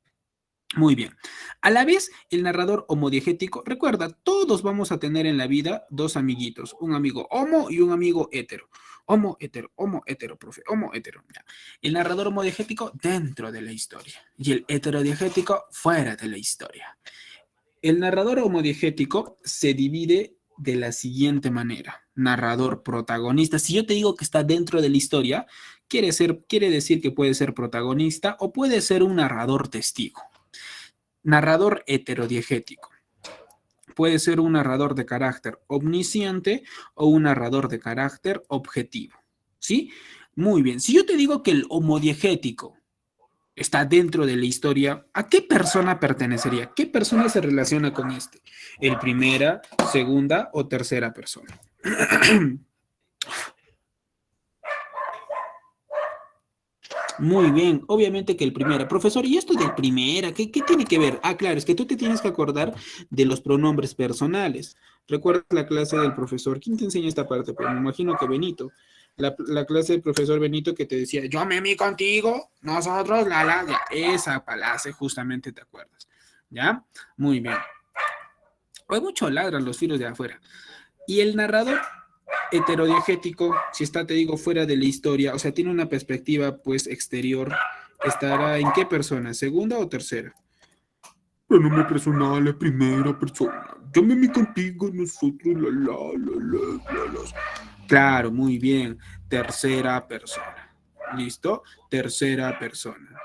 Speaker 1: Muy bien. A la vez, el narrador homodiegético, recuerda, todos vamos a tener en la vida dos amiguitos, un amigo homo y un amigo hetero. Homo, hetero, profe, homo, hetero. Ya. El narrador homodiegético dentro de la historia y el heterodiegético fuera de la historia. El narrador homodiegético se divide de la siguiente manera. Narrador protagonista. Si yo te digo que está dentro de la historia, quiere decir que puede ser protagonista o puede ser un narrador testigo. Narrador heterodiegético. Puede ser un narrador de carácter omnisciente o un narrador de carácter objetivo. ¿Sí? Muy bien. Si yo te digo que el homodiegético está dentro de la historia, ¿a qué persona pertenecería? ¿Qué persona se relaciona con este? ¿El primera, segunda o tercera persona? Muy bien, obviamente que el primera. Profesor, ¿y esto del primera? ¿Qué tiene que ver? Ah, claro, es que tú te tienes que acordar de los pronombres personales. ¿Recuerdas la clase del profesor? ¿Quién te enseña esta parte? Pues me imagino que Benito. La clase del profesor Benito que te decía, yo me mi contigo, nosotros, ya, esa clase justamente te acuerdas. ¿Ya? Muy bien. Hay mucho ladran los filos de afuera. Y el narrador heterodiegético, si está, te digo, fuera de la historia, o sea, tiene una perspectiva, pues, exterior, ¿estará en qué persona? ¿Segunda o tercera? Pronombre personal, la primera persona. Llámeme contigo, nosotros, la. Claro, muy bien. Tercera persona. ¿Listo? Tercera persona.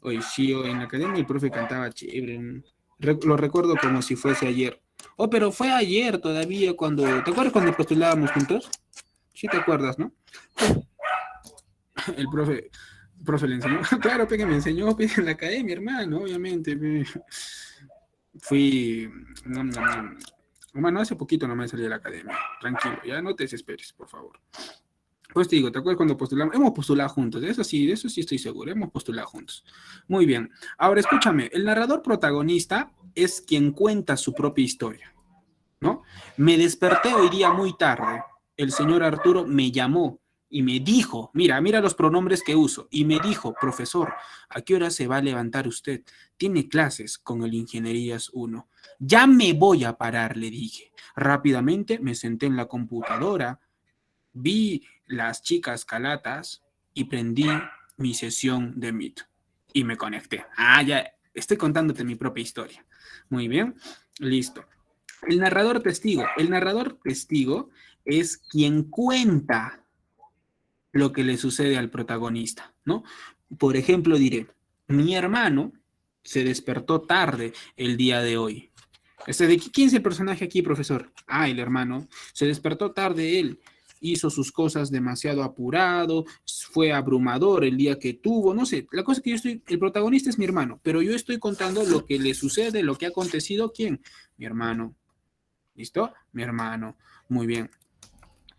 Speaker 1: Hoy sí, en la academia el profe cantaba chévere. Lo recuerdo como si fuese ayer. Oh, pero fue ayer todavía cuando... ¿Te acuerdas cuando postulábamos juntos? Sí te acuerdas, ¿no? El profe le enseñó. Claro, que me enseñó en la academia, hermano, obviamente. Fui... Bueno, hace poquito nomás salí de la academia. Tranquilo, ya no te desesperes, por favor. Pues te digo, ¿te acuerdas cuando postulamos? Hemos postulado juntos, de eso sí estoy seguro, hemos postulado juntos. Muy bien. Ahora escúchame, el narrador protagonista es quien cuenta su propia historia, ¿no? Me desperté hoy día muy tarde. El señor Arturo me llamó y me dijo, mira los pronombres que uso, y me dijo, profesor, ¿a qué hora se va a levantar usted? Tiene clases con el Ingenierías 1. Ya me voy a parar, le dije. Rápidamente me senté en la computadora, vi las chicas calatas y prendí mi sesión de Meet y me conecté. Ya estoy contándote mi propia historia. Muy bien, listo. El narrador testigo. El narrador testigo es quien cuenta lo que le sucede al protagonista, ¿no? Por ejemplo, diré, mi hermano se despertó tarde el día de hoy. ¿Quién es el personaje aquí, profesor? El hermano. Se despertó tarde él. Hizo sus cosas demasiado apurado, fue abrumador el día que tuvo, no sé, la cosa es que el protagonista es mi hermano, pero yo estoy contando lo que le sucede, lo que ha acontecido, ¿quién? Mi hermano. ¿Listo? Mi hermano. Muy bien.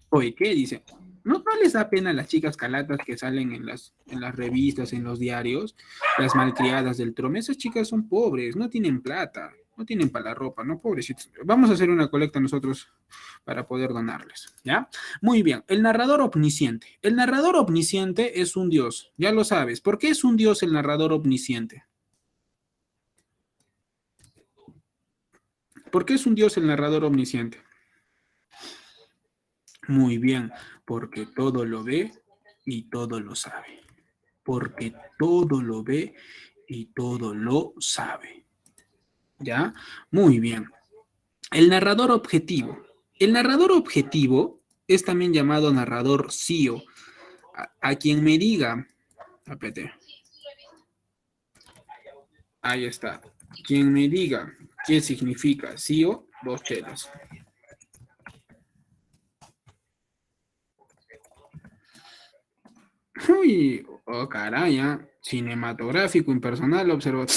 Speaker 1: Oye, ¿qué dice? ¿No les da pena a las chicas calatas que salen en las revistas, en los diarios? Las malcriadas del trome. Esas chicas son pobres, no tienen plata, no tienen para la ropa, ¿no? Pobrecitos. Vamos a hacer una colecta nosotros para poder donarles, ¿ya? Muy bien, el narrador omnisciente. El narrador omnisciente es un dios, ya lo sabes. ¿Por qué es un dios el narrador omnisciente? ¿Por qué es un dios el narrador omnisciente? Muy bien, porque todo lo ve y todo lo sabe. Porque todo lo ve y todo lo sabe. ¿Ya? Muy bien. El narrador objetivo. El narrador objetivo es también llamado narrador CIO. A quien me diga, apete. Ahí está. Quien me diga qué significa CIO, 2 chelas. Uy, oh caray, cinematográfico, impersonal, observador.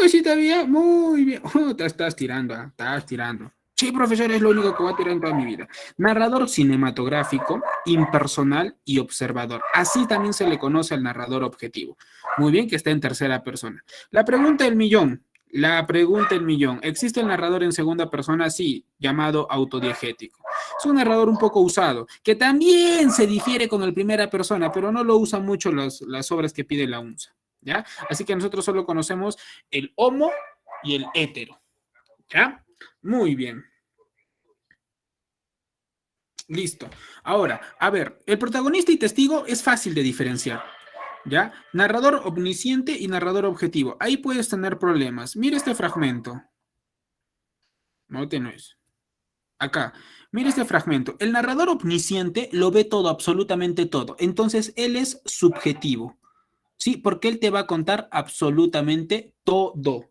Speaker 1: Sí, todavía, muy bien. Te estás tirando, estás tirando. Sí, profesor, es lo único que voy a tirar en toda mi vida. Narrador cinematográfico, impersonal y observador. Así también se le conoce al narrador objetivo. Muy bien, que está en tercera persona. La pregunta del millón. La pregunta del millón. ¿Existe el narrador en segunda persona? Sí, llamado autodiegético. Es un narrador un poco usado, que también se difiere con el primera persona, pero no lo usan mucho las obras que pide la UNSA, ¿ya? Así que nosotros solo conocemos el homo y el hétero, ¿ya? Muy bien. Listo. Ahora, a ver, el protagonista y testigo es fácil de diferenciar, ¿ya? Narrador omnisciente y narrador objetivo. Ahí puedes tener problemas. Mira este fragmento. No es. Acá, mira este fragmento. El narrador omnisciente lo ve todo, absolutamente todo. Entonces, él es subjetivo. ¿Sí? Porque él te va a contar absolutamente todo.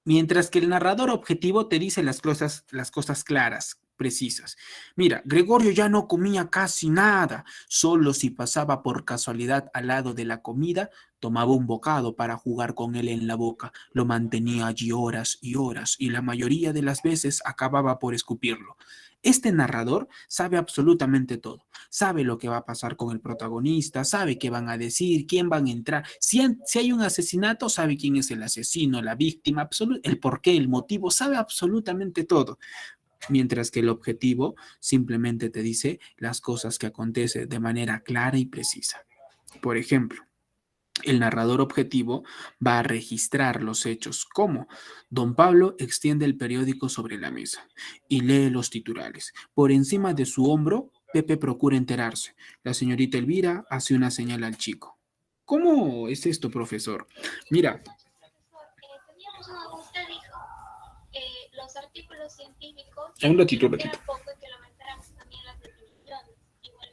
Speaker 1: Mientras que el narrador objetivo te dice las cosas claras, precisas. Mira, Gregorio ya no comía casi nada, solo si pasaba por casualidad al lado de la comida, tomaba un bocado para jugar con él en la boca, lo mantenía allí horas y horas y la mayoría de las veces acababa por escupirlo. Este narrador sabe absolutamente todo, sabe lo que va a pasar con el protagonista, sabe qué van a decir, quién van a entrar. Si hay un asesinato, sabe quién es el asesino, la víctima, el porqué, el motivo, sabe absolutamente todo. Mientras que el objetivo simplemente te dice las cosas que acontecen de manera clara y precisa. Por ejemplo, el narrador objetivo va a registrar los hechos como don Pablo extiende el periódico sobre la mesa y lee los titulares. Por encima de su hombro, Pepe procura enterarse. La señorita Elvira hace una señal al chico. ¿Cómo es esto, profesor? Mira.
Speaker 3: Teníamos una duda, usted dijo los artículos científicos.
Speaker 1: Un ratito.
Speaker 3: Era poco que lo aumentáramos también las definiciones. Igual.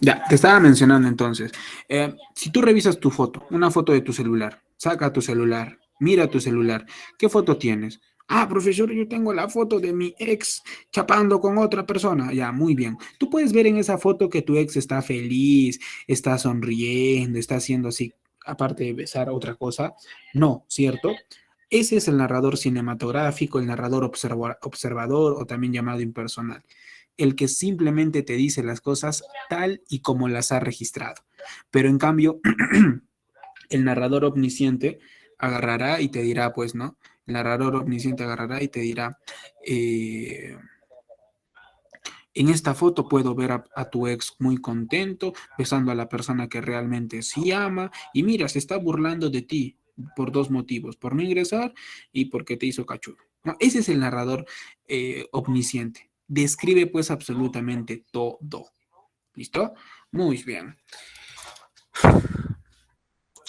Speaker 1: Ya, te estaba mencionando entonces. Si tú revisas tu foto, una foto de tu celular, saca tu celular, mira tu celular, ¿qué foto tienes? Profesor, yo tengo la foto de mi ex chapando con otra persona. Ya, muy bien. Tú puedes ver en esa foto que tu ex está feliz, está sonriendo, está haciendo así, aparte de besar otra cosa. No, ¿cierto? Ese es el narrador cinematográfico, el narrador observador o también llamado impersonal, el que simplemente te dice las cosas tal y como las ha registrado. Pero en cambio, el narrador omnisciente agarrará y te dirá, pues, ¿no? El narrador omnisciente agarrará y te dirá, En esta foto puedo ver a tu ex muy contento, besando a la persona que realmente sí ama, y mira, se está burlando de ti por dos motivos, por no ingresar y porque te hizo cachudo. ¿No? Ese es el narrador omnisciente. Describe pues absolutamente todo. ¿Listo? Muy bien.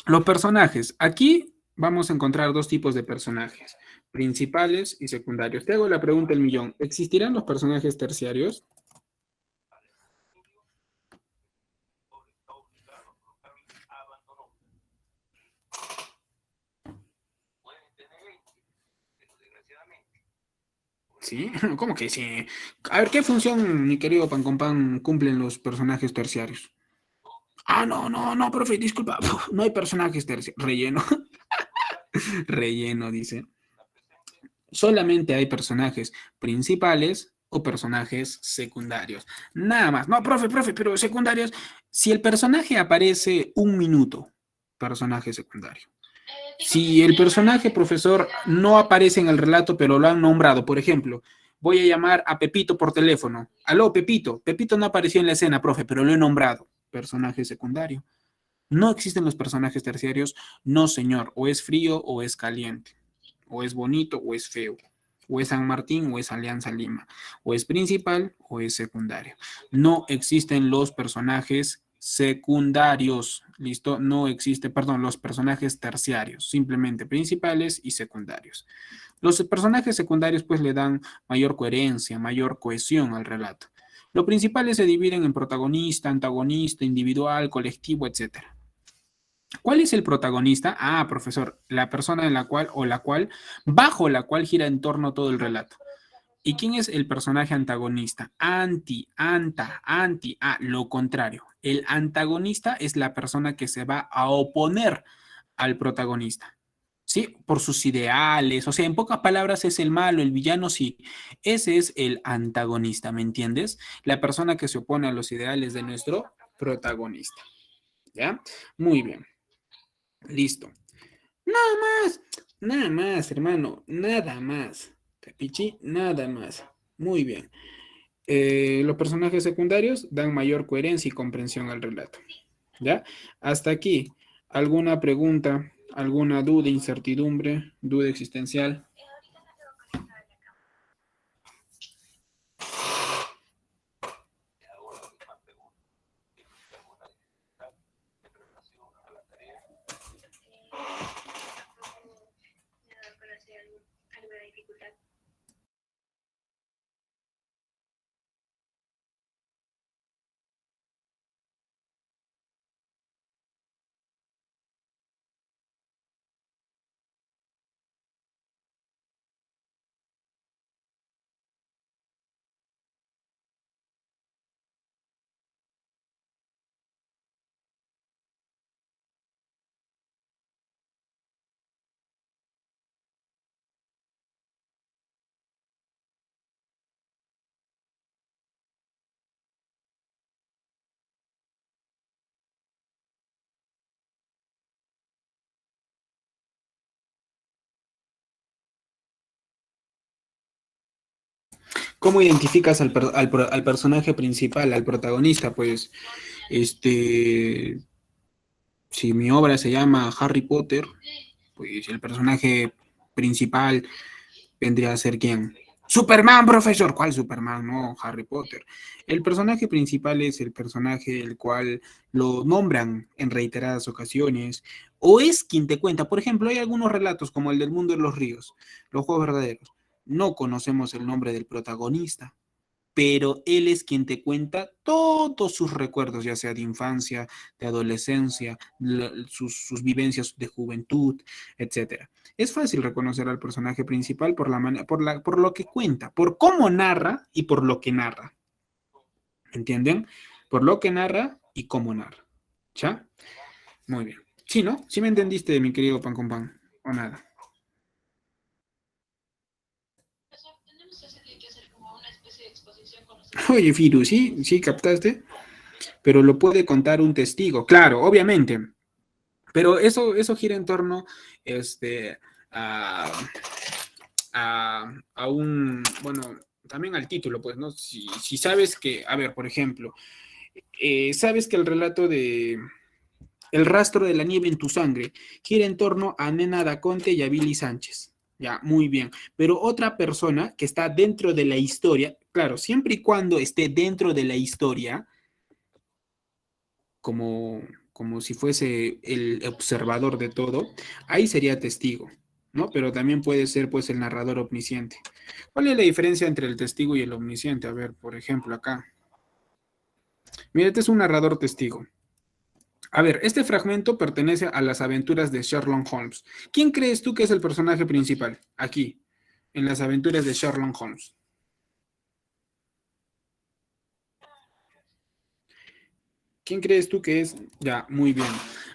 Speaker 1: Los personajes. Aquí vamos a encontrar dos tipos de personajes, principales y secundarios. Te hago la pregunta del millón. ¿Existirán los personajes terciarios? ¿Sí? ¿Cómo que sí? A ver, ¿qué función, mi querido Pan con Pan, cumplen los personajes terciarios? Ah, no, profe, disculpa. No hay personajes terciarios. Relleno. Relleno, dice. Solamente hay personajes principales o personajes secundarios. Nada más. No, profe, pero secundarios. Si el personaje aparece un minuto, personaje secundario. Si el personaje, profesor, no aparece en el relato, pero lo han nombrado, por ejemplo, voy a llamar a Pepito por teléfono. Aló, Pepito. Pepito no apareció en la escena, profe, pero lo he nombrado. Personaje secundario. No existen los personajes terciarios. No, señor. O es frío o es caliente. O es bonito o es feo. O es San Martín o es Alianza Lima. O es principal o es secundario. No existen los personajes secundarios. ¿Listo? No existe, perdón, los personajes terciarios. Simplemente principales y secundarios. Los personajes secundarios pues le dan mayor coherencia, mayor cohesión al relato. Los principales se dividen en protagonista, antagonista, individual, colectivo, etcétera. ¿Cuál es el protagonista? Ah, profesor, la persona en la cual o la cual, bajo la cual gira en torno todo el relato. ¿Y quién es el personaje antagonista? Lo contrario. El antagonista es la persona que se va a oponer al protagonista. ¿Sí? Por sus ideales. O sea, en pocas palabras es el malo, el villano, sí. Ese es el antagonista, ¿me entiendes? La persona que se opone a los ideales de nuestro protagonista. ¿Ya? Muy bien. Listo. Nada más, hermano, nada más. Capichi, nada más. Muy bien. Los personajes secundarios dan mayor coherencia y comprensión al relato. ¿Ya? Hasta aquí. ¿Alguna pregunta, alguna duda, incertidumbre, duda existencial? ¿Cómo identificas al personaje principal, al protagonista? Pues, si mi obra se llama Harry Potter, pues el personaje principal vendría a ser ¿quién? Superman, profesor. ¿Cuál Superman? No, Harry Potter. El personaje principal es el personaje el cual lo nombran en reiteradas ocasiones o es quien te cuenta. Por ejemplo, hay algunos relatos como el del mundo de los ríos, los juegos verdaderos. No conocemos el nombre del protagonista, pero él es quien te cuenta todos sus recuerdos, ya sea de infancia, de adolescencia, sus vivencias de juventud, etcétera. Es fácil reconocer al personaje principal por lo que cuenta, por cómo narra y por lo que narra. ¿Entienden? Por lo que narra y cómo narra. ¿Ya? Muy bien. Sí, ¿no? ¿Sí me entendiste, mi querido Pan con Pan? ¿O nada? Oye, Firu, ¿sí? ¿Sí captaste? Pero lo puede contar un testigo, claro, obviamente. Pero eso gira en torno este, a, a un, bueno, también al título, pues, ¿no? Si sabes que, a ver, por ejemplo, sabes que el relato de El rastro de la nieve en tu sangre gira en torno a Nena Daconte y a Billy Sánchez. Ya, muy bien. Pero otra persona que está dentro de la historia, claro, siempre y cuando esté dentro de la historia, como, como si fuese el observador de todo, ahí sería testigo, ¿no? Pero también puede ser, pues, el narrador omnisciente. ¿Cuál es la diferencia entre el testigo y el omnisciente? A ver, por ejemplo, acá. Mira, este es un narrador testigo. A ver, este fragmento pertenece a las aventuras de Sherlock Holmes. ¿Quién crees tú que es el personaje principal aquí, en las aventuras de Sherlock Holmes? ¿Quién crees tú que es? Ya, muy bien.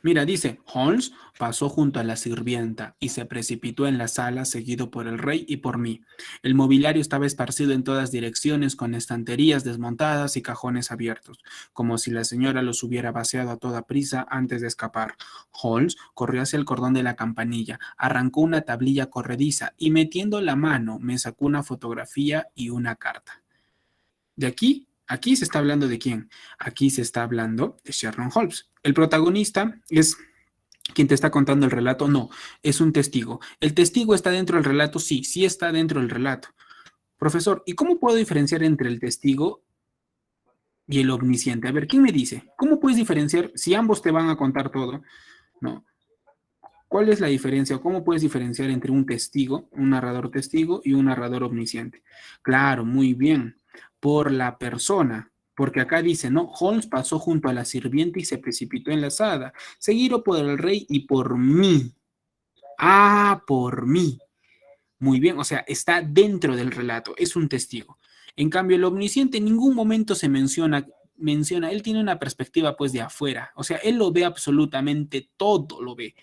Speaker 1: Mira, dice, Holmes pasó junto a la sirvienta y se precipitó en la sala seguido por el rey y por mí. El mobiliario estaba esparcido en todas direcciones con estanterías desmontadas y cajones abiertos, como si la señora los hubiera vaciado a toda prisa antes de escapar. Holmes corrió hacia el cordón de la campanilla, arrancó una tablilla corrediza y metiendo la mano me sacó una fotografía y una carta. De aquí se está hablando de quién. Aquí se está hablando de Sherlock Holmes. El protagonista es quien te está contando el relato. No, es un testigo. ¿El testigo está dentro del relato? Sí, sí está dentro del relato. Profesor, ¿y cómo puedo diferenciar entre el testigo y el omnisciente? A ver, ¿quién me dice? ¿Cómo puedes diferenciar si ambos te van a contar todo? No. ¿Cuál es la diferencia o cómo puedes diferenciar entre un testigo, un narrador testigo y un narrador omnisciente? Claro, muy bien. Por la persona, porque acá dice, ¿no? Holmes pasó junto a la sirvienta y se precipitó en la sala, seguido por el rey y por mí. Ah, por mí. Muy bien, o sea, está dentro del relato, es un testigo. En cambio, el omnisciente en ningún momento se menciona, él tiene una perspectiva pues de afuera, o sea, él lo ve absolutamente todo, lo ve.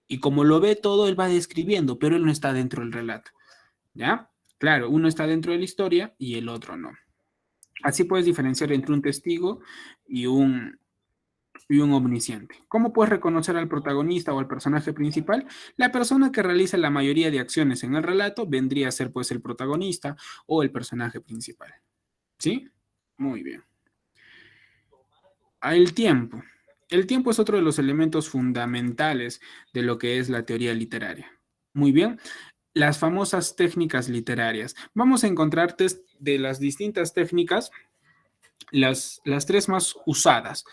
Speaker 1: Y como lo ve todo, él va describiendo, pero él no está dentro del relato. ¿Ya? Claro, uno está dentro de la historia y el otro no. Así puedes diferenciar entre un testigo y un omnisciente. ¿Cómo puedes reconocer al protagonista o al personaje principal? La persona que realiza la mayoría de acciones en el relato vendría a ser pues el protagonista o el personaje principal. ¿Sí? Muy bien. El tiempo. El tiempo es otro de los elementos fundamentales de lo que es la teoría literaria. Muy bien. Las famosas técnicas literarias. Vamos a encontrar de las distintas técnicas, las tres más usadas.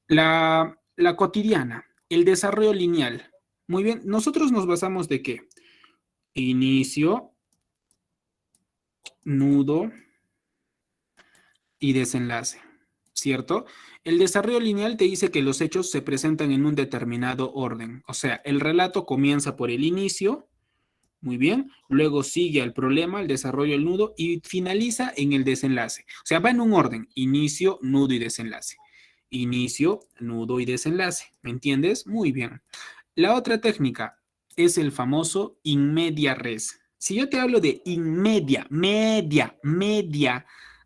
Speaker 1: La cotidiana, el desarrollo lineal. Muy bien, nosotros nos basamos de qué? Inicio, nudo y desenlace, ¿cierto? El desarrollo lineal te dice que los hechos se presentan en un determinado orden. O sea, el relato comienza por el inicio. Muy bien, luego sigue el problema, el desarrollo del nudo y finaliza en el desenlace. O sea, va en un orden, inicio, nudo y desenlace. Inicio, nudo y desenlace. ¿Me entiendes? Muy bien. La otra técnica es el famoso in media res. Si yo te hablo de in media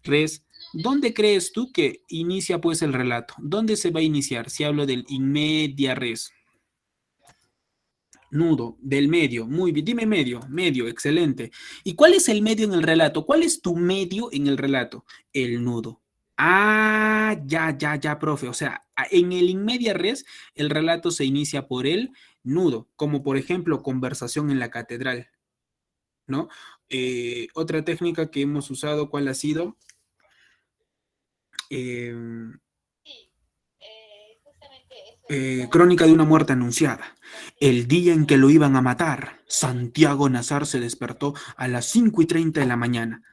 Speaker 1: res, ¿dónde crees tú que inicia pues el relato? ¿Dónde se va a iniciar si hablo del in media res? Nudo, del medio, muy bien, dime medio, excelente. ¿Y cuál es el medio en el relato? ¿Cuál es tu medio en el relato? El nudo. Ah, ya, profe. O sea, en el in media res, el relato se inicia por el nudo, como por ejemplo, conversación en la catedral, ¿no? Otra técnica que hemos usado, ¿cuál ha sido? Crónica de una muerte anunciada. El día en que lo iban a matar, Santiago Nazar se despertó a las 5:30 de la mañana.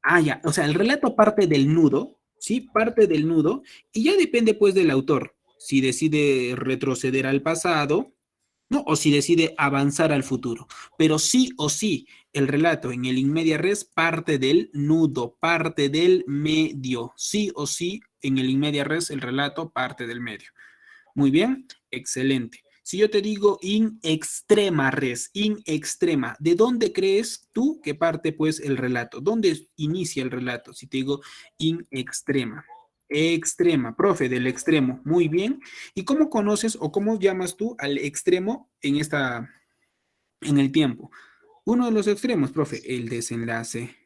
Speaker 1: Ah, ya, o sea, el relato parte del nudo, ¿sí? Parte del nudo y ya depende pues del autor, si decide retroceder al pasado, ¿no? O si decide avanzar al futuro. Pero sí o sí, el relato en el in media res parte del nudo, parte del medio. Sí o sí, en el in media res el relato parte del medio. Muy bien, excelente. Si yo te digo in extrema res, in extrema, ¿de dónde crees tú que parte pues el relato? ¿Dónde inicia el relato? Si te digo in extrema. Extrema, profe, del extremo. Muy bien. ¿Y cómo conoces o cómo llamas tú al extremo en el tiempo? Uno de los extremos, profe, el desenlace.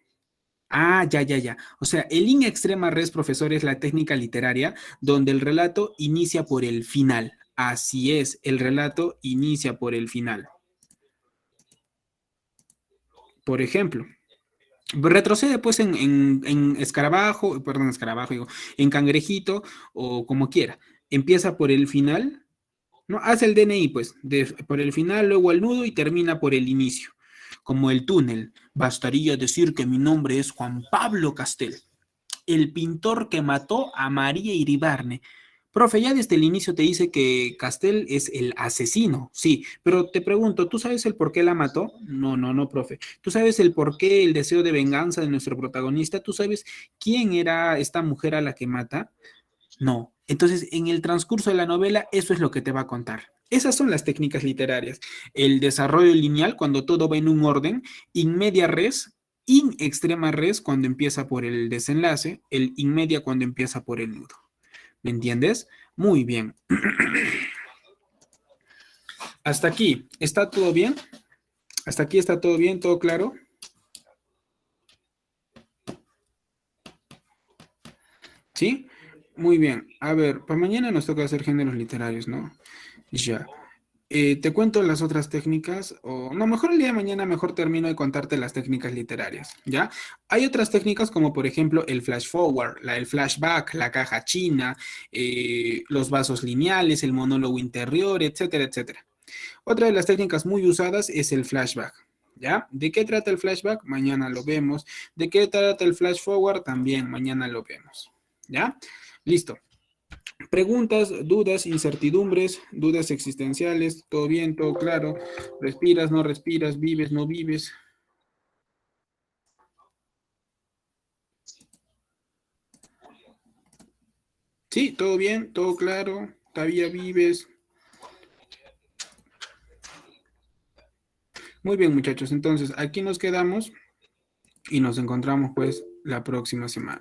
Speaker 1: Ah, ya, ya, ya. O sea, el in extrema res, profesor, es la técnica literaria donde el relato inicia por el final. Así es, el relato inicia por el final. Por ejemplo, retrocede pues en escarabajo, perdón, escarabajo, digo, en cangrejito o como quiera. Empieza por el final, ¿no? Hace el DNI pues, por el final, luego el nudo y termina por el inicio. Como el túnel. Bastaría decir que mi nombre es Juan Pablo Castel, el pintor que mató a María Iribarne. Profe, ya desde el inicio te dice que Castel es el asesino, sí, pero te pregunto, ¿tú sabes el por qué la mató? No, no, no, profe. ¿Tú sabes el por qué el deseo de venganza de nuestro protagonista? ¿Tú sabes quién era esta mujer a la que mata? No. Entonces, en el transcurso de la novela, eso es lo que te va a contar. Esas son las técnicas literarias. El desarrollo lineal, cuando todo va en un orden, in media res, in extrema res, cuando empieza por el desenlace, el in media cuando empieza por el nudo. ¿Me entiendes? Muy bien. Hasta aquí, ¿está todo bien? Hasta aquí está todo bien, todo claro. ¿Sí? Muy bien. A ver, para mañana nos toca hacer géneros literarios, ¿no? Ya. Te cuento las otras técnicas, o no, mejor el día de mañana, mejor termino de contarte las técnicas literarias, ¿ya? Hay otras técnicas como por ejemplo el flash forward, el flashback, la caja china, los vasos lineales, el monólogo interior, etcétera, etcétera. Otra de las técnicas muy usadas es el flashback, ¿ya? ¿De qué trata el flashback? Mañana lo vemos. ¿De qué trata el flash forward? También mañana lo vemos, ¿ya? Listo. Preguntas, dudas, incertidumbres, dudas existenciales, todo bien, todo claro, respiras, no respiras, vives, no vives. Sí, todo bien, todo claro, todavía vives. Muy bien, muchachos, entonces aquí nos quedamos y nos encontramos pues la próxima semana.